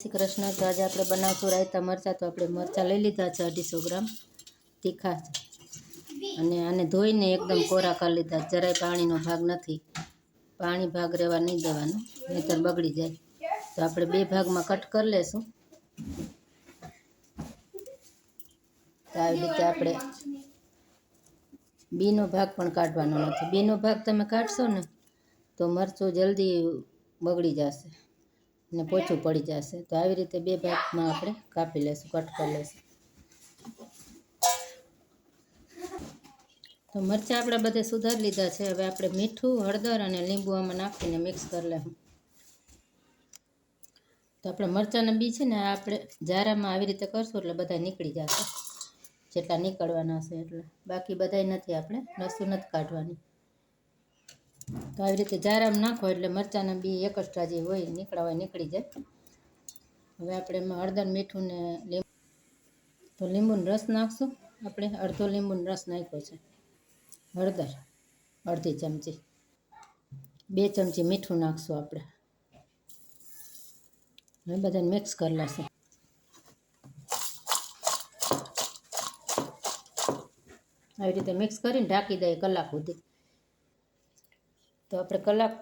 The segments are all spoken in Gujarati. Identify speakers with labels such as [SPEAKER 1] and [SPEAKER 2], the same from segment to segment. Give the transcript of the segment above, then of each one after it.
[SPEAKER 1] શ્રી કૃષ્ણ. તો આજે આપણે બનાવશું રાયતા મરચાં. તો આપણે મરચાં લઈ લીધા છે 250 ગ્રામ તીખા છે, અને આને ધોઈને એકદમ કોરા કરી લીધા. જરાય પાણીનો ભાગ નથી, પાણી ભાગ રહેવા નહીં દેવાનું, નહીંતર બગડી જાય. તો આપણે 2 ભાગમાં કટ કરી લેશું. તો આવી રીતે આપણે બીનો ભાગ પણ કાઢવાનો નથી. બીનો ભાગ તમે કાઢશો ને તો મરચું જલ્દી બગડી જશે ને પોચું પડી જશે. તો આવી રીતે 2 ભાગમાં આપણે કાપી લેશું, કટ કરી લેશું. તો મરચાં આપણે બધે સુધારી લીધા છે. હવે આપણે મીઠું, હળદર અને લીંબુ આમાં નાખીને મિક્સ કરી લેશું. તો આપણે મરચાંના બી છે ને આપણે જારામાં આવી રીતે કરશું એટલે બધા નીકળી જશે, જેટલા નીકળવાના હશે એટલે. બાકી બધાય નથી, આપણે લસું નથી કાઢવાની. તો આવી રીતે જારામાં નાખો એટલે મરચાંના બી એક્સ્ટ્રા જે હોય નીકળ્યા હોય નીકળી જાય. હવે આપણે એમાં હળદર, મીઠું ને લીંબુ, તો લીંબુનો રસ નાખશું. આપણે અડધો લીંબુનો રસ નાખ્યો છે. હળદર અડધી ચમચી, 2 ચમચી મીઠું નાખશું આપણે. હવે બધાને મિક્સ કરી લઈશું. આવી રીતે મિક્સ કરીને ઢાંકી દઈએ કલાક સુધી. તો આપણે કલાક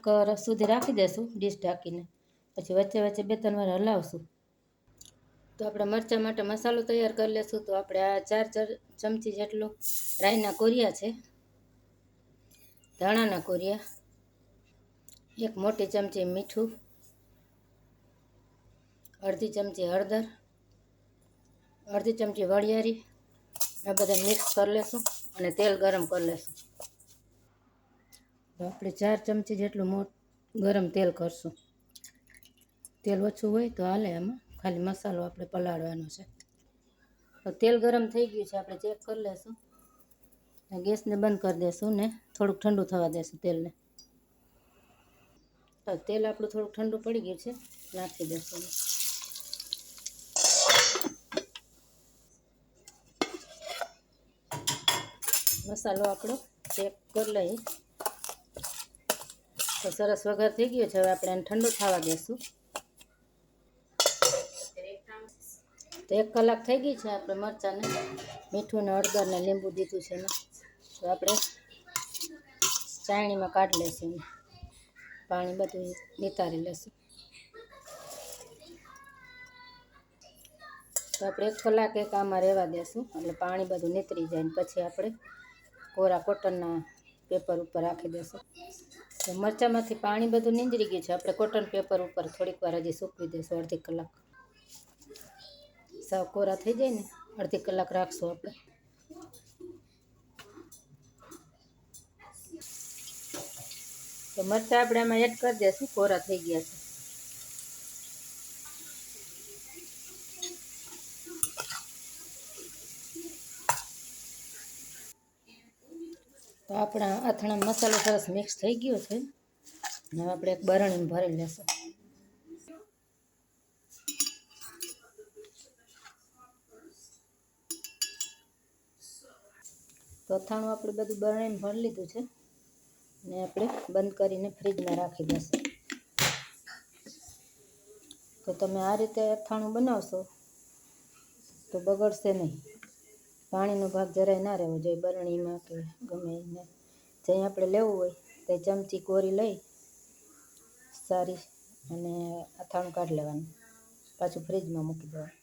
[SPEAKER 1] સુધી રાખી દઈશું ડીશ ઢાંકીને. પછી વચ્ચે વચ્ચે 2-3 વાર હલાવશું. તો આપણે મરચાં માટે મસાલો તૈયાર કરી લઈશું. તો આપણે આ 4 ચમચી જેટલું રાઈના કોરિયા છે, ધાણાના કોરિયા, 1 મોટી ચમચી મીઠું, અડધી ચમચી હળદર, અડધી ચમચી વરિયાળી, આ બધા મિક્સ કરી લેશું અને તેલ ગરમ કરી લેશું. તો આપણે 4 ચમચી જેટલું ગરમ તેલ કરશું. તેલ ઓછું હોય તો હાલે, આમાં ખાલી મસાલો આપણે પલાળવાનો છે. તો તેલ ગરમ થઈ ગયું છે, આપણે ચેક કરી લેશું. ગેસને બંધ કરી દેશું ને થોડુંક ઠંડુ થવા દેશું તેલને. તો તેલ આપણું થોડુંક ઠંડુ પડી ગયું છે, નાખી દેશું. મસાલો આપણો ચેક કરી લઈએ. તો સરસ વઘાર થઈ ગયો છે. હવે આપણે આને ઠંડુ થવા દેશું. તો 1 કલાક થઈ ગઈ છે. આપણે મરચાંને મીઠું ને હળદર ને લીંબુ દીધું છે ને. તો આપણે ચાળણીમાં કાઢી લઈશું, પાણી બધું નિતારી લેશું. તો આપણે 1 કલાક આમાં રહેવા દેશું એટલે પાણી બધું નીતરી જાય. ને પછી આપણે કોરા કોટનના પેપર ઉપર રાખી દેશું. તો મરચાંમાંથી પાણી બધું નીંજરી ગયું છે. આપણે કોટન પેપર ઉપર થોડીક વાર હજી સૂકવી દઈશું, અડધી કલાક. સાવ કોરા થઈ જાય ને અડધી કલાક રાખશું આપણે. તો મરચાં આપણે આમાં એડ કરી દઈશું, કોરા થઈ ગયા છે. તો આપણા અથાણા મસાલો સરસ મિક્સ થઈ ગયો છે. હવે આપણે એક બરણીમાં ભરી લેશું. તો અથાણું આપણે બધું બરણીમાં ભરી લીધું છે ને આપણે બંધ કરીને ફ્રીજમાં રાખી દઈશું. તો તમે આ રીતે અથાણું બનાવશો તો બગડશે નહીં. પાણીનો ભાગ જરાય ના રહેવો જોઈએ બરણીમાં કે ગમે એને. જ્યાં આપણે લેવું હોય તે ચમચી કોરી લઈ સારી અને અથાણું કાઢી લેવાનું, પાછું ફ્રીજમાં મૂકી દેવાનું.